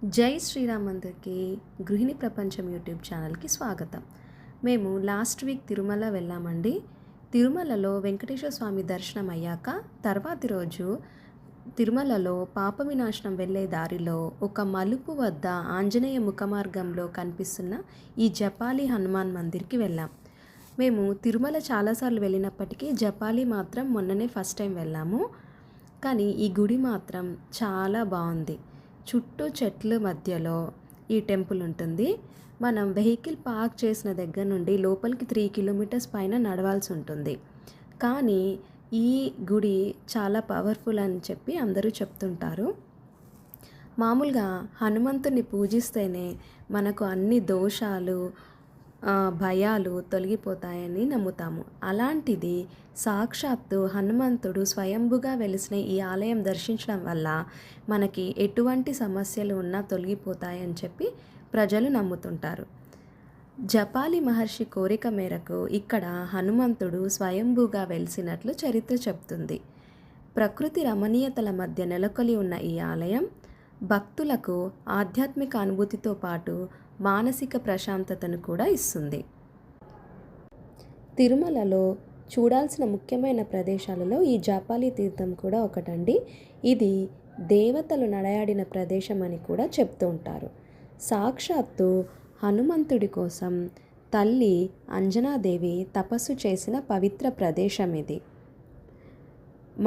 జై శ్రీరామ్ అందరికీ గృహిణి ప్రపంచం యూట్యూబ్ ఛానల్కి స్వాగతం. మేము లాస్ట్ వీక్ తిరుమల వెళ్ళామండి. తిరుమలలో వెంకటేశ్వర స్వామి దర్శనం అయ్యాక తర్వాతి రోజు తిరుమలలో పాప వినాశనం వెళ్ళే దారిలో ఒక మలుపు వద్ద ఆంజనేయ ముఖ మార్గంలో కనిపిస్తున్న ఈ జపాలి హనుమాన్ మందిర్కి వెళ్ళాం. మేము తిరుమల చాలాసార్లు వెళ్ళినప్పటికీ జపాలి మాత్రం మొన్ననే ఫస్ట్ టైం వెళ్ళాము. కానీ ఈ గుడి మాత్రం చాలా బాగుంది. చుట్టూ చెట్ల మధ్యలో ఈ టెంపుల్ ఉంటుంది. మనం వెహికల్ పార్క్ చేసిన దగ్గర నుండి లోపలికి 3 కిలోమీటర్స్ పైన నడవాల్సి ఉంటుంది. కానీ ఈ గుడి చాలా పవర్ఫుల్ అని చెప్పి అందరూ చెప్తుంటారు. మామూలుగా హనుమంతుని పూజిస్తేనే మనకు అన్ని దోషాలు భయాలు తొలగిపోతాయని నమ్ముతాము. అలాంటిది సాక్షాత్తు హనుమంతుడు స్వయంభుగా వెలిసిన ఈ ఆలయం దర్శించడం వల్ల మనకి ఎటువంటి సమస్యలు ఉన్నా తొలగిపోతాయని చెప్పి ప్రజలు నమ్ముతుంటారు. జపాలి మహర్షి కోరిక మేరకు ఇక్కడ హనుమంతుడు స్వయంభుగా వెలిసినట్లు చరిత్ర చెప్తుంది. ప్రకృతి రమణీయతల మధ్య నెలకొలి ఉన్న ఈ ఆలయం భక్తులకు ఆధ్యాత్మిక అనుభూతితో పాటు మానసిక ప్రశాంతతను కూడా ఇస్తుంది. తిరుమలలో చూడాల్సిన ముఖ్యమైన ప్రదేశాలలో ఈ జపాలి తీర్థం కూడా ఒకటండి. ఇది దేవతలు నడయాడిన ప్రదేశం అని కూడా చెప్తూ ఉంటారు. సాక్షాత్తు హనుమంతుడి కోసం తల్లి అంజనాదేవి తపస్సు చేసిన పవిత్ర ప్రదేశం ఇది.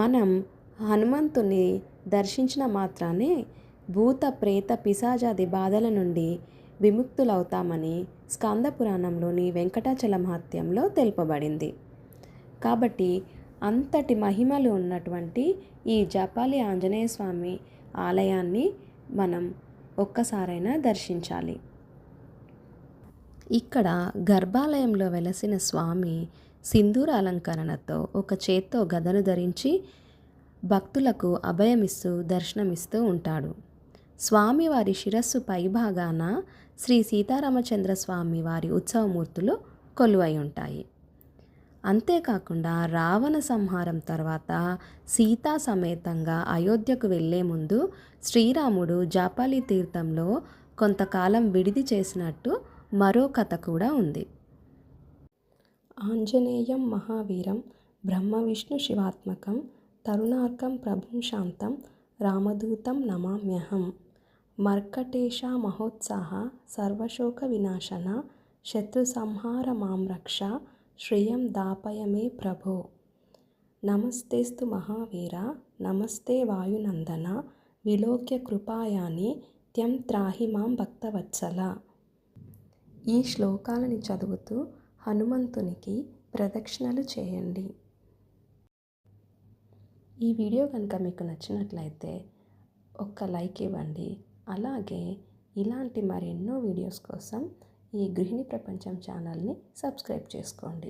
మనం హనుమంతుని దర్శించిన మాత్రానే భూత ప్రేత పిశాచాది బాధల నుండి విముక్తులవుతామని స్కంద పురాణంలోని వెంకటాచల మహత్యంలో తెలుపబడింది. కాబట్టి అంతటి మహిమలు ఉన్నటువంటి ఈ జపాలి ఆంజనేయ స్వామి ఆలయాన్ని మనం ఒక్కసారైనా దర్శించాలి. ఇక్కడ గర్భాలయంలో వెలసిన స్వామి సింధూర అలంకరణతో ఒక చేత్తో గదను ధరించి భక్తులకు అభయమిస్తూ దర్శనమిస్తూ ఉంటాడు. స్వామివారి శిరస్సు పైభాగాన శ్రీ సీతారామచంద్ర స్వామి వారి ఉత్సవమూర్తులు కొలువై ఉంటాయి. అంతేకాకుండా రావణ సంహారం తర్వాత సీతా సమేతంగా అయోధ్యకు వెళ్లే ముందు శ్రీరాముడు జపాలి తీర్థంలో కొంతకాలం విడిది చేసినట్టు మరో కథ కూడా ఉంది. ఆంజనేయం మహావీరం బ్రహ్మ విష్ణు శివాత్మకం తరుణార్కం ప్రభుం శాంతం రామదూతం నమామ్యహం మర్కటేశ మహోత్సాహ సర్వశోక వినాశన శత్రు సంహార మాం రక్ష శ్రియం దాపయ మే ప్రభో నమస్తేస్తు మహావీర నమస్తే వాయునందన విలోక్య కృపాయాని త్యం త్రాహి మాం భక్తవత్సల. ఈ శ్లోకాలని చదువుతూ హనుమంతునికి ప్రదక్షిణలు చేయండి. ఈ వీడియో కనుక మీకు నచ్చినట్లయితే ఒక్క లైక్ ఇవ్వండి. అలాగే ఇలాంటి మరెన్నో వీడియోస్ కోసం ఈ గృహిణి ప్రపంచం ఛానల్ని సబ్స్క్రైబ్ చేసుకోండి.